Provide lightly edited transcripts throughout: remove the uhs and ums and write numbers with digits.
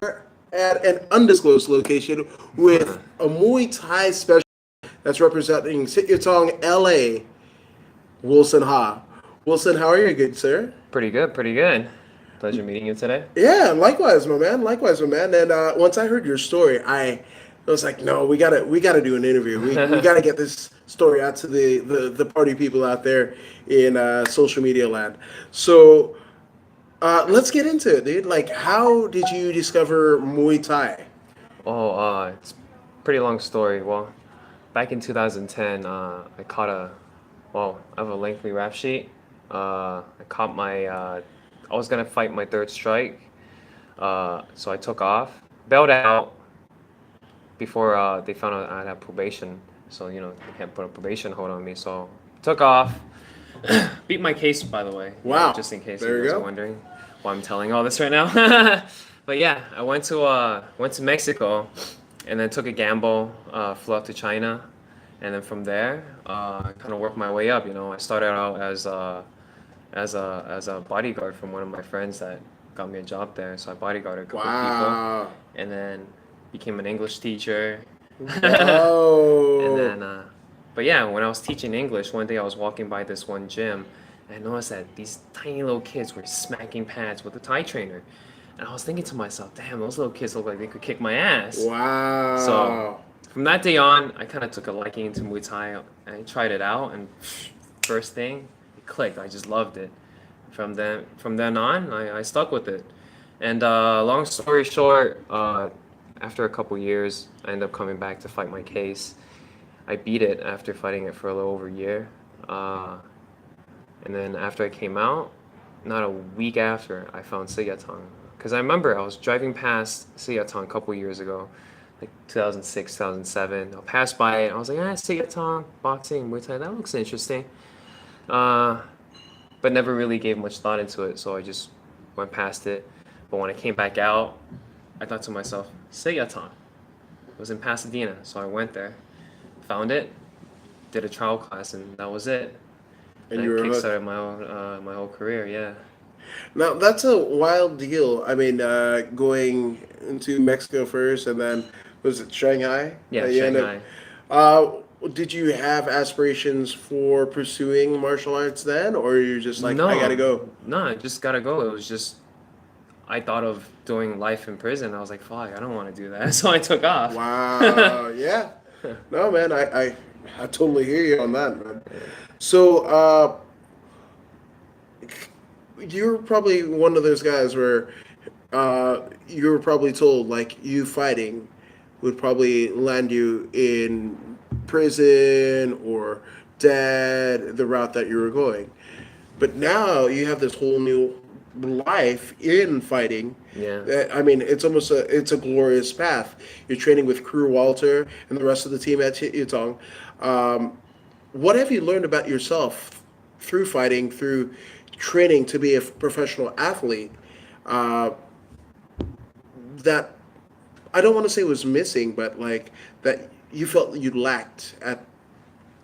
at an undisclosed location with a Muay Thai special that's representing Sityodtong, LA, Wilson Ha. Wilson, how are you, good sir? Pretty good, pretty good. Pleasure meeting you today. Yeah, likewise, my man. Likewise, my man. And once I heard your story, I was like, no, we gotta do an interview. We gotta get this story out to the party people out there in social media land. So let's get into it, dude. Like, how did you discover Muay Thai? It's pretty long story. Well, back in 2010, I caught I have a lengthy rap sheet. I caught I was gonna fight my third strike. So I took off, bailed out before they found out I had probation. So, they can't put a probation hold on me. So took off, beat my case, by the way. Wow, Just in case you there you guys are go. wondering why I'm telling all this right now. But yeah, I went to Mexico, and then took a gamble, flew out to China, and then from there, I kind of worked my way up. I started out as a bodyguard from one of my friends that got me a job there. So I bodyguarded a couple of people, Wow. and then became an English teacher. And Whoa. then, but yeah, when I was teaching English, one day I was walking by this one gym, and I noticed that these tiny little kids were smacking pads with a Thai trainer. And I was thinking to myself, damn, those little kids look like they could kick my ass. So Wow. from that day on, I kind of took a liking to Muay Thai. I tried it out, and first thing, it clicked. I just loved it. From then on, I stuck with it. And long story short, after a couple years, I ended up coming back to fight my case. I beat it after fighting it for a little over a year. Uh, and then after I came out, not a week after, I found Sityatong. Because I remember I was driving past Sityatong a couple years ago, like 2006, 2007. I passed by it. I was like, Sityatong, boxing, Muay Thai, that looks interesting. Uh, but never really gave much thought into it, so I just went past it. But when I came back out, I thought to myself, Sityatong. It was in Pasadena, so I went there, found it, did a trial class, and that was it. And And you it were hooked. kickstarted my whole career. Yeah. Now that's a wild deal. I mean, going into Mexico first, and then was it Shanghai Yeah, that you end up? Shanghai. Uh, did you have aspirations for pursuing martial arts then, or you're just like, I gotta No, go? no, I just gotta go. It was just I thought of doing life in prison. I was like, fuck, I don't want to do that, so I took off. Wow. Yeah. No, man. I totally hear you on that, man. So, you're probably one of those guys where you were probably told like you fighting would probably land you in prison or dead the route that you were going. But now you have this whole new life in fighting. Yeah. I mean, it's a glorious path. You're training with Crew Walter and the rest of the team at Sityodtong. Um, what have you learned about yourself through fighting, through training to be a professional athlete? Uh, that I don't want to say was missing, but like that you felt you lacked at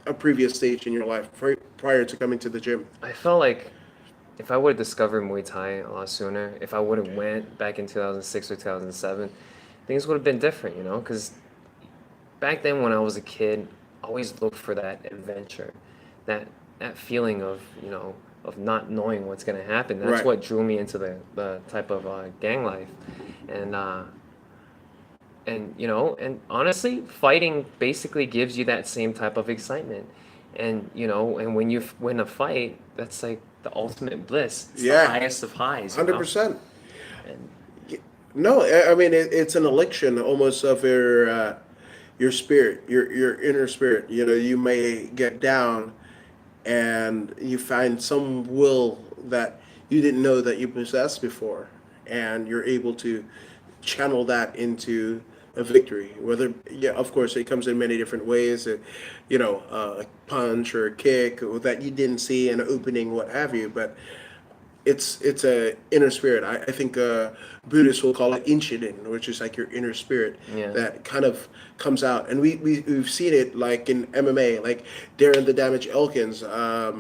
a previous stage in your life prior to coming to the gym. I felt like if I would have discovered Muay Thai a lot sooner, if I would have went back in 2006 or 2007, things would have been different, Because back then when I was a kid, I always looked for that adventure, that feeling of not knowing what's gonna happen. That's Right. what drew me into the type of gang life, and and honestly, fighting basically gives you that same type of excitement, and when you win a fight, that's like the ultimate bliss. It's the Yeah. highest of highs. 100%. And No, I mean it's an elixir almost of your spirit, your inner spirit. You know, you may get down and you find some will that you didn't know that you possessed before, and you're able to channel that into a victory. Whether, yeah, of course, it comes in many different ways. A punch or a kick that you didn't see, an opening, what have you. But it's a inner spirit. I think Buddhists will call it inshiden, which is like your inner spirit yeah, that kind of comes out, and we've seen it like in MMA, like Darren the Damage Elkins, at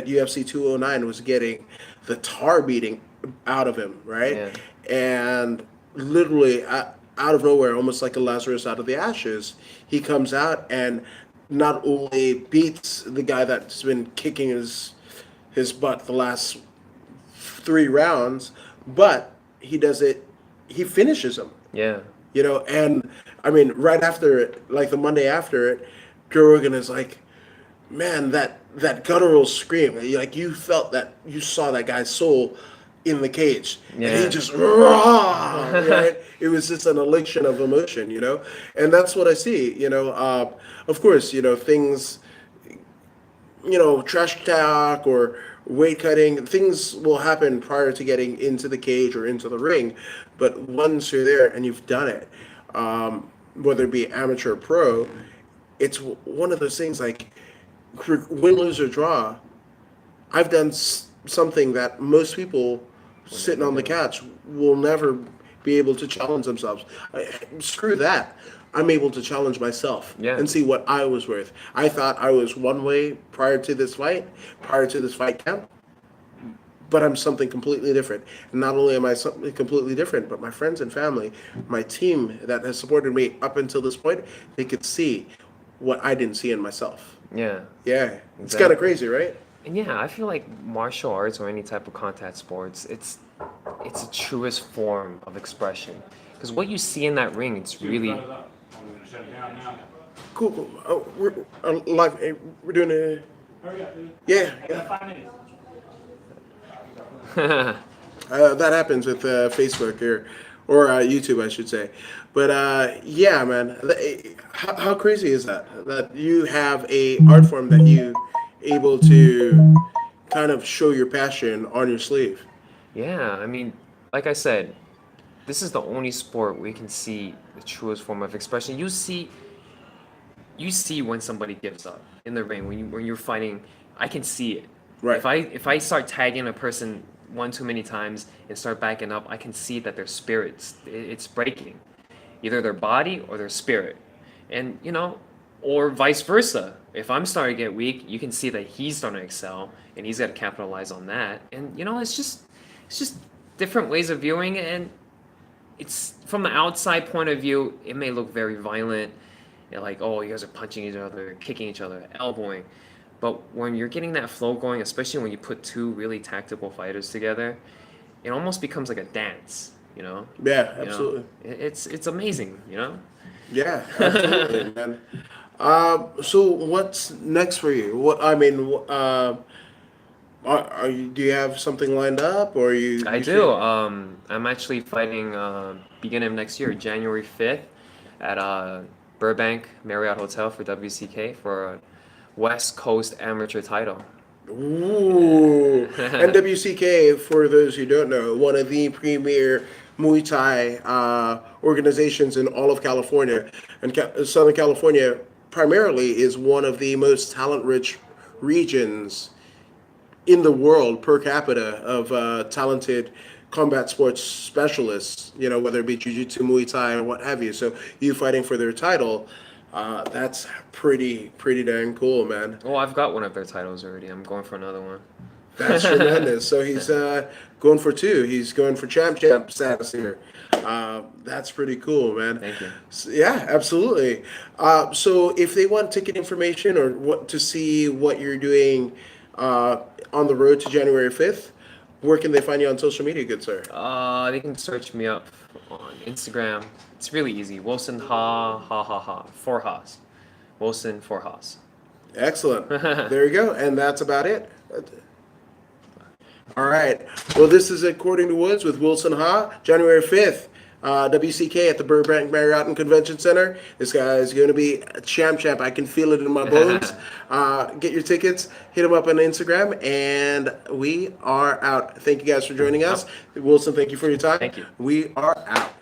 UFC 209 was getting the tar beating out of him, right? yeah, And literally out of nowhere, almost like a Lazarus out of the ashes, he comes out and not only beats the guy that's been kicking his butt the last 3 rounds, but he does it. He finishes him. Yeah. And I mean, right after it, like the Monday after it, Joe Rogan is like, man, that guttural scream, like you felt that, you saw that guy's soul in the cage, and he Yeah. just raw, right? It was just an elixir of emotion, and that's what I see. Of course, things, trash talk or weight cutting, things will happen prior to getting into the cage or into the ring. But once you're there and you've done it, whether it be amateur or pro, it's one of those things like win, lose, or draw. I've done something that most people sitting on the couch will never be able to challenge themselves. Screw that. I'm able to challenge myself Yeah. and see what I was worth. I thought I was one way prior to this fight camp, but I'm something completely different. And not only am I something completely different, but my friends and family, my team that has supported me up until this point, they could see what I didn't see in myself. Yeah. Yeah, it's Exactly. kind of crazy, right? And yeah, I feel like martial arts or any type of contact sports, it's the truest form of expression. Because what you see in that ring, it's really Cool, cool. Oh, we're live. We're doing a. Yeah, yeah. That happens with Facebook or YouTube, I should say. But yeah, man, how crazy is that? That you have a art form that you able to kind of show your passion on your sleeve. Yeah, I mean, like I said, this is the only sport where you can see the truest form of expression. You see when somebody gives up in the ring when you're fighting. I can see it. Right. If I start tagging a person one too many times and start backing up, I can see that their spirits it's breaking, either their body or their spirit, and or vice versa. If I'm starting to get weak, you can see that he's starting to excel, and he's got to capitalize on that. And it's just different ways of viewing it, and it's from the outside point of view, it may look very violent, like, oh, you guys are punching each other, kicking each other, elbowing. But when you're getting that flow going, especially when you put two really tactical fighters together, it almost becomes like a dance, you know? Yeah, You know, absolutely. it's amazing, you know? Yeah, absolutely, man. So what's next for you? What I mean, do you have something lined up, or I you do. sure? I'm actually fighting beginning of next year, January 5th, at Burbank Marriott Hotel for WCK for a West Coast amateur title. Ooh, NWCK, for those who don't know, one of the premier Muay Thai organizations in all of California, and Southern California primarily is one of the most talent-rich regions in the world per capita of talented combat sports specialists, whether it be jiu-jitsu, Muay Thai, or what have you. So you fighting for their title, that's pretty dang cool, man. Oh, I've got one of their titles already. I'm going for another one. That's tremendous. So he's going for two. He's going for champ status here. That's pretty cool, man. Thank you. Yeah, absolutely. So if they want ticket information or what to see what you're doing on the road to January 5th, where can they find you on social media, good sir? They can search me up on Instagram. It's really easy. Wilson Ha Ha Ha Ha. Four Ha's. Wilson Four Ha's. Excellent. There you go. And that's about it. All right. Well, this is According to Woods with Wilson Ha, January 5th. WCK at the Burbank Marriott and Convention Center. This guy is going to be a champ. I can feel it in my bones. Get your tickets. Hit him up on Instagram. And we are out. Thank you guys for joining us. Wilson, thank you for your time. Thank you. We are out.